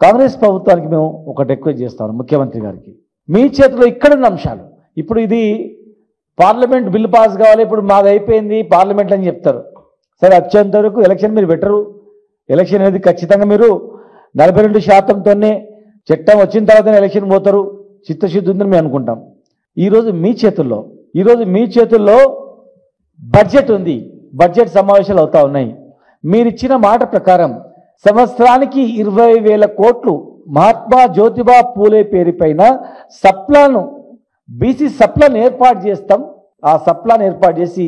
కాంగ్రెస్ ప్రభుత్వానికి మేము ఒకటి రిక్వెస్ట్ చేస్తాం ముఖ్యమంత్రి గారికి, మీ చేతిలో ఇక్కడున్న అంశాలు, ఇప్పుడు ఇది పార్లమెంట్ బిల్ పాస్ కావాలి, ఇప్పుడు మాది అయిపోయింది పార్లమెంట్ అని చెప్తారు. సరే వచ్చేంత వరకు ఎలక్షన్ మీరు పెట్టరు. ఎలక్షన్ అనేది ఖచ్చితంగా మీరు 42%తోనే చట్టం వచ్చిన తర్వాతనే ఎలక్షన్ పోతారు, చిత్తశుద్ధి ఉందని మేము అనుకుంటాం. ఈరోజు మీ చేతుల్లో బడ్జెట్ ఉంది, బడ్జెట్ సమావేశాలు అవుతా ఉన్నాయి. మీరిచ్చిన మాట ప్రకారం సంవత్సరానికి 20,000 కోట్లు Mahatma Jyotiba Phule పేరుపైన sub plan BC sub plan ఏర్పాటు చేస్తాం. ఆ సప్లాన్ ఏర్పాటు చేసి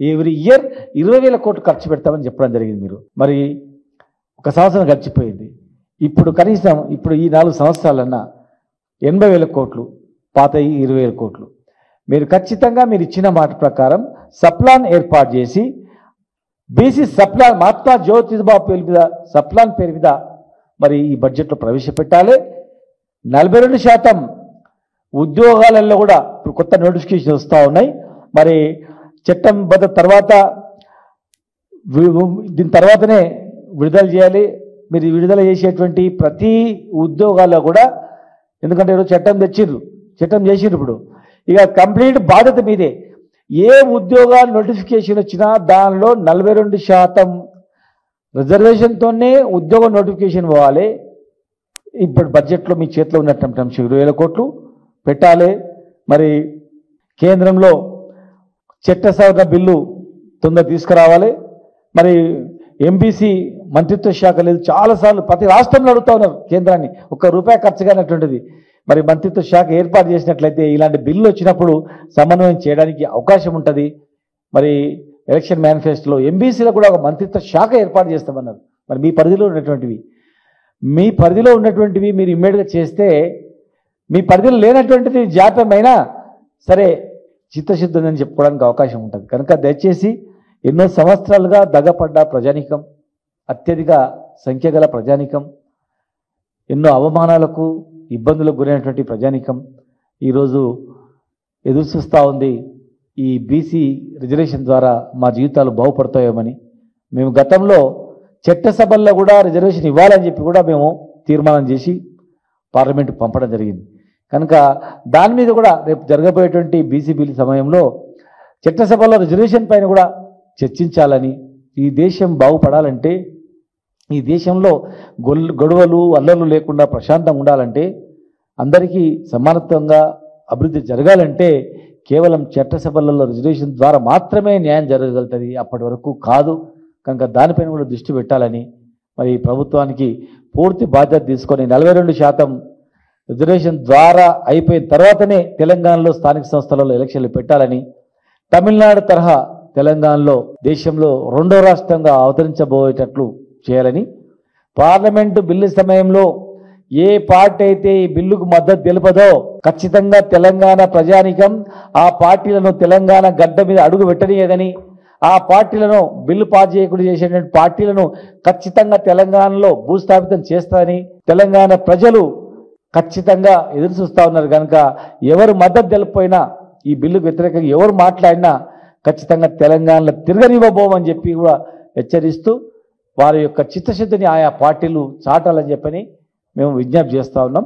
ఎవ్రీ ఇయర్ 20,000 కోట్లు ఖర్చు పెడతామని చెప్పడం జరిగింది. మీరు మరి ఒక సంవత్సరం గడిచిపోయింది. ఇప్పుడు కనీసం ఇప్పుడు ఈ 4 సంవత్సరాలన్నా 80,000 కోట్లు, పాత 20,000 కోట్లు మీరు ఖచ్చితంగా మీరు ఇచ్చిన మాట ప్రకారం సప్లాన్ ఏర్పాటు చేసి బీసీ సప్లాన్ మహాత్మా జ్యోతిబా పేరు మీద సప్లాన్ పేరు మీద మరి ఈ బడ్జెట్లో ప్రవేశపెట్టాలి. 42% ఉద్యోగాలలో కూడా ఇప్పుడు కొత్త నోటిఫికేషన్ వస్తూ ఉన్నాయి. మరి చట్టం బద్ద తర్వాత దీని తర్వాతనే విడుదల చేయాలి. మీరు విడుదల చేసేటువంటి ప్రతి ఉద్యోగాల్లో కూడా, ఎందుకంటే ఈరోజు చట్టం చేసిర్రు, ఇప్పుడు ఇక కంప్లీట్ బాధ్యత మీదే. ఏ ఉద్యోగాల నోటిఫికేషన్ వచ్చినా దానిలో 42% రిజర్వేషన్తోనే ఉద్యోగ నోటిఫికేషన్ పోవాలి. ఇప్పుడు బడ్జెట్లో మీ చేతిలో ఉన్నటువంటి అంశం 20,000 కోట్లు పెట్టాలి. మరి కేంద్రంలో చట్ట సవరణ బిల్లు తొందర తీసుకురావాలి. మరి ఎంబీసీ మంత్రిత్వ శాఖ లేదు, చాలాసార్లు ప్రతి రాష్ట్రంలో అడుగుతూ ఉన్నారు కేంద్రాన్ని, ₹1 ఖర్చు కానటువంటిది. మరి మంత్రిత్వ శాఖ ఏర్పాటు చేసినట్లయితే ఇలాంటి బిల్లు వచ్చినప్పుడు సమన్వయం చేయడానికి అవకాశం ఉంటుంది. మరి ఎలక్షన్ మేనిఫెస్టోలో ఎంబీసీలో కూడా ఒక మంత్రిత్వ శాఖ ఏర్పాటు చేస్తామన్నారు. మరి మీ పరిధిలో ఉన్నటువంటివి మీరు ఇమ్మీడియట్గా చేస్తే, మీ పరిధిలో లేనటువంటిది జాప్యమైనా సరే చిత్తశుద్ధి ఉందని చెప్పుకోవడానికి అవకాశం ఉంటుంది. కనుక దయచేసి ఎన్నో సంవత్సరాలుగా దగపడ్డ ప్రజానీకం, అత్యధిక సంఖ్య గల ప్రజానీకం, ఎన్నో అవమానాలకు ఇబ్బందులకు గురైనటువంటి ప్రజానీకం ఈరోజు ఎదురు చూస్తూ ఉంది. ఈ బీసీ రిజర్వేషన్ ద్వారా మా జీవితాలు బాగుపడతాయేమని మేము గతంలో చట్టసభల్లో కూడా రిజర్వేషన్ ఇవ్వాలని చెప్పి కూడా మేము తీర్మానం చేసి పార్లమెంటుకు పంపడం జరిగింది. కనుక దాని మీద కూడా రేపు జరగబోయేటువంటి బీసీ బిల్ సమయంలో చట్టసభలో రిజర్వేషన్ పైన కూడా చర్చించాలని, ఈ దేశం బాగుపడాలంటే, ఈ దేశంలో గొడవలు అల్లర్లు లేకుండా ప్రశాంతంగా ఉండాలంటే, అందరికీ సమానత్వంగా అభివృద్ధి జరగాలంటే కేవలం చట్టసభలలో రిజర్వేషన్ ద్వారా మాత్రమే న్యాయం జరగగలుగుతుంది, అప్పటి వరకు కాదు. కనుక దానిపైన కూడా దృష్టి పెట్టాలని, మరి ప్రభుత్వానికి పూర్తి బాధ్యత తీసుకొని 42% రిజర్వేషన్ ద్వారా అయిపోయిన తర్వాతనే తెలంగాణలో స్థానిక సంస్థలలో ఎలక్షన్లు పెట్టాలని, తమిళనాడు తరహా తెలంగాణలో దేశంలో 2వ రాష్ట్రంగా అవతరించబోయేటట్లు చేయాలని, పార్లమెంటు బిల్లు సమయంలో ఏ పార్టీ అయితే ఈ బిల్లుకు మద్దతు తెలుపదో ఖచ్చితంగా తెలంగాణ ప్రజానీకం ఆ పార్టీలను తెలంగాణ గడ్డ మీద అడుగు పెట్టనీయదని, ఆ పార్టీలను బిల్లు పాస్ చేయకుండా చేసేటువంటి పార్టీలను ఖచ్చితంగా తెలంగాణలో భూస్థాపితం చేస్తారని తెలంగాణ ప్రజలు ఖచ్చితంగా ఎదురు చూస్తూ ఉన్నారు. కనుక ఎవరు మద్దతు తెలిపోయినా, ఈ బిల్లుకు వ్యతిరేకంగా ఎవరు మాట్లాడినా ఖచ్చితంగా తెలంగాణలో తిరగనివ్వబోమని చెప్పి కూడా హెచ్చరిస్తూ వారి యొక్క చిత్తశుద్ధిని ఆయా పార్టీలు చాటాలని చెప్పని మేము విజ్ఞప్తి చేస్తూ ఉన్నాం.